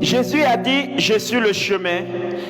Jésus a dit, je suis le chemin,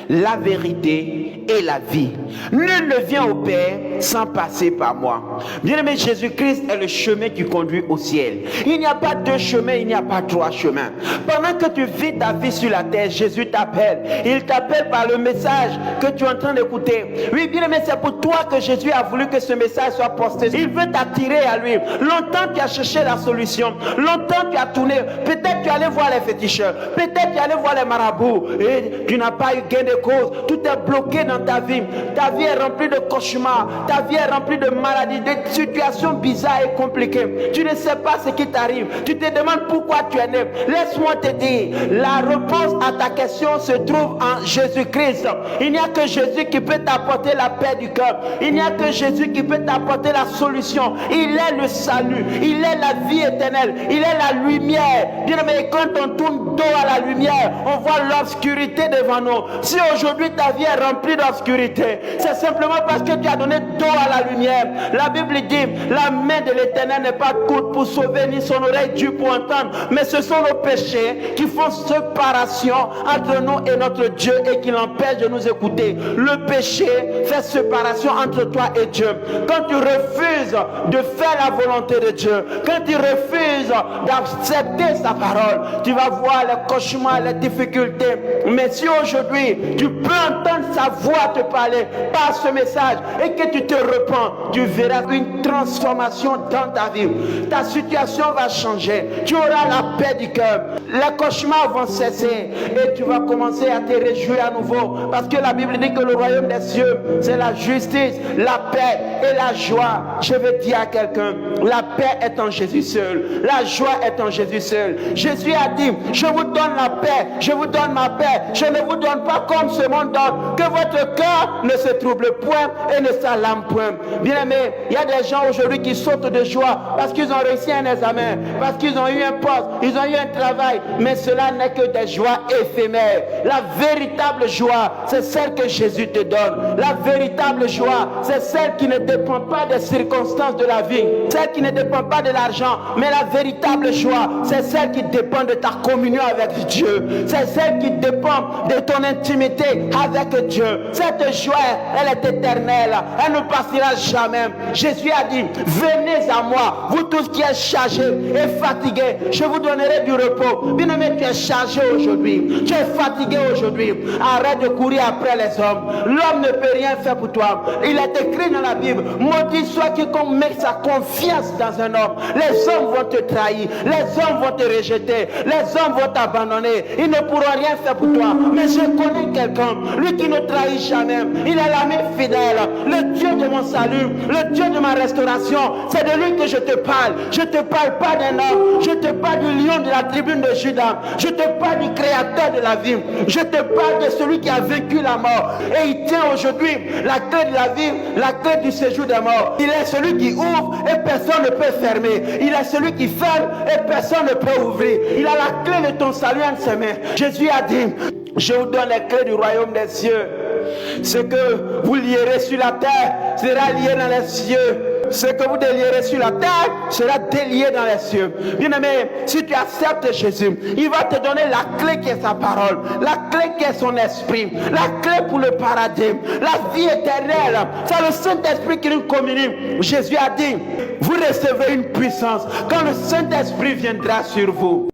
la vérité et la vie. Nul ne vient au Père sans passer par moi. Bien-aimé, Jésus-Christ est le chemin qui conduit au ciel. Il n'y a pas deux chemins, il n'y a pas trois chemins. Pendant que tu vis ta vie sur la terre, Jésus t'appelle. Il t'appelle par le message que tu es en train d'écouter. Oui, bien-aimé, c'est pour toi que Jésus a voulu que ce message soit posté. Il veut t'attirer à lui. Longtemps tu as cherché la solution. Longtemps tu as tourné. Peut-être tu allais voir les féticheurs. Peut-être tu allais voir les marabouts. Et tu n'as pas eu gain de cause. Tout est bloqué dans ta vie. Ta vie est remplie de cauchemars. Ta vie est remplie de maladies, de situations bizarres et compliquées. Tu ne sais pas ce qui t'arrive. Tu te demandes pourquoi tu es né. Laisse-moi te dire, la réponse à ta question se trouve en Jésus-Christ. Il n'y a que Jésus qui peut t'apporter la paix du cœur. Il n'y a que Jésus qui peut t'apporter la solution. Il est le salut. Il est la vie éternelle. Il est la lumière. Bien-aimé, quand on tourne dos à la lumière, on voit l'obscurité devant nous. Si aujourd'hui ta vie est remplie d'obscurité, c'est simplement parce que tu as donné dos à la lumière. La Bible dit, la main de l'Éternel n'est pas courte pour sauver, ni son oreille dure pour entendre. Mais ce sont nos péchés qui font séparation entre nous et notre Dieu et qui l'empêchent de nous écouter. Le péché fait séparation entre toi et Dieu. Quand tu refuses de faire la volonté de Dieu, quand tu refuses d'accepter sa parole, tu vas voir les cauchemars, les difficultés. Mais si aujourd'hui tu peux entendre sa voix te parler par ce message et que tu te repens, tu verras une transformation dans ta vie. Ta situation va changer. Tu auras la paix du cœur. Les cauchemars vont cesser et tu vas commencer à te réjouir à nouveau. Parce que la Bible dit que le royaume des cieux, c'est la justice, la paix et la joie. Je veux dire à quelqu'un, la paix est en Jésus seul. La joie est en Jésus seul. Jésus a dit, je vous donne la paix, je vous donne ma paix. Je ne vous donne pas comme ce monde donne. Que votre cœur ne se trouble point et ne s'alarme point. Bien aimé, il y a des gens aujourd'hui qui sautent de joie parce qu'ils ont réussi un examen, parce qu'ils ont eu un poste, ils ont eu un travail. Mais cela n'est que des joies éphémères. La véritable joie, c'est celle que Jésus te donne. La véritable joie, c'est celle qui ne dépend pas des circonstances de la vie, celle qui ne dépend pas de l'argent. Mais la véritable joie, c'est celle qui dépend de ta communion avec Dieu. C'est celle qui dépend de ton intimité avec Dieu. Cette joie, elle est éternelle. Elle ne partira jamais. Jésus a dit, venez à moi, vous tous qui êtes chargés et fatigués, je vous donnerai du repos. Bien-aimé, tu es chargé aujourd'hui. Tu es fatigué aujourd'hui. Arrête de courir après les hommes. L'homme ne peut rien faire pour toi. Il est écrit dans la Bible, maudit soit quiconque met sa confiance dans un homme. Les hommes vont te trahir. Les hommes vont te rejeter. Les hommes vont t'abandonner. Ils ne pourront rien faire pour toi. Mais je connais quelqu'un, lui qui ne trahit jamais. Il est l'ami fidèle, le Dieu de mon salut, le Dieu de ma restauration. C'est de lui que je te parle. Je ne te parle pas d'un homme. Je te parle du lion de la tribune de Juda. Je te parle du créateur de la vie. Je te parle de celui qui a vécu la mort. Et il tient aujourd'hui la clé de la vie, la clé du séjour des morts. Il est celui qui ouvre et personne ne peut fermer. Il est celui qui ferme et personne ne peut ouvrir. Il a la clé de ton salut entre ses mains. Jésus a dit, je vous donne les clés du royaume des cieux. Ce que vous lierez sur la terre sera lié dans les cieux. Ce que vous délierez sur la terre sera délié dans les cieux. Bien-aimé, si tu acceptes Jésus, il va te donner la clé qui est sa parole, la clé qui est son esprit, la clé pour le paradis, la vie éternelle. C'est le Saint-Esprit qui nous communique. Jésus a dit, vous recevrez une puissance quand le Saint-Esprit viendra sur vous.